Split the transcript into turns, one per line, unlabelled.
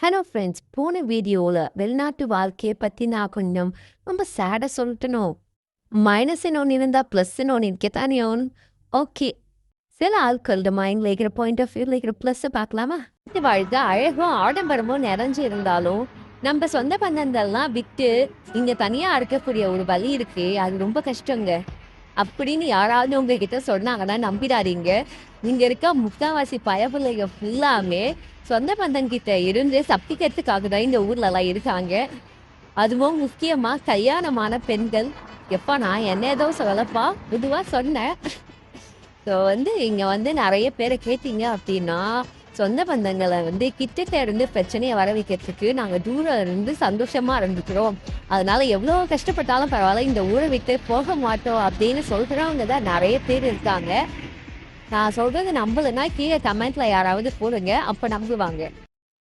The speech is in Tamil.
ஹலோ ஃப்ரெண்ட்ஸ், போன வீடியோவில் வெளிநாட்டு வாழ்க்கையை பற்றி நான் கொஞ்சம் ரொம்ப சேடாக சொல்லிட்டனோ. மைனஸ்ன்னு ஒன்று இருந்தால் ப்ளஸ்ன்னு ஒன்று இருக்கத்தானே ஆகணும். ஓகே, சில ஆட்களோட மைண்டில் இருக்கிற பாயிண்ட் ஆஃப் வியூவில் இருக்கிற ப்ளஸ்ஸை பார்க்கலாமா? இந்த வாழ்க்கை அழகும் ஆடம்பரமும் நிறைஞ்சு இருந்தாலும் நம்ம சொந்த பந்தங்கள்லாம் விட்டு இங்கே தனியாக இருக்கக்கூடிய ஒரு வழி இருக்கு. அது ரொம்ப கஷ்டங்க. அப்படின்னு யாராவது உங்ககிட்ட சொன்னாங்கன்னா நம்பிடாதீங்க. இங்க இருக்க முக்காவாசி பயபிள்ளைங்க ஃபுல்லாமே சொந்த பந்தங்கிட்ட இருந்து தப்பிக்கிறதுக்காக தான் இந்த ஊர்ல எல்லாம் இருக்காங்க. அதுவும் முக்கியமா கல்யாணமான பெண்கள். எப்பா நான் என்ன ஏதோ சொல்லப்பா, பொதுவா சொன்னேன். ஸோ இங்க நிறைய பேரை கேட்டீங்க அப்படின்னா, சொந்த பந்தங்களை கிட்டக்க இருந்து பிரச்சனையை வர வைக்கிறதுக்கு நாங்க தூரம் இருந்து சந்தோஷமா இருந்துக்கிறோம். அதனால எவ்வளவு கஷ்டப்பட்டாலும் பரவாயில்ல, இந்த ஊரை விட்டு போக மாட்டோம் அப்படின்னு சொல்றவங்க தான் நிறைய பேர் இருக்காங்க. நான் சொல்றது நம்பலைன்னா கீழே கமெண்ட்ல யாராவது போடுங்க, அப்ப நம்புவாங்க.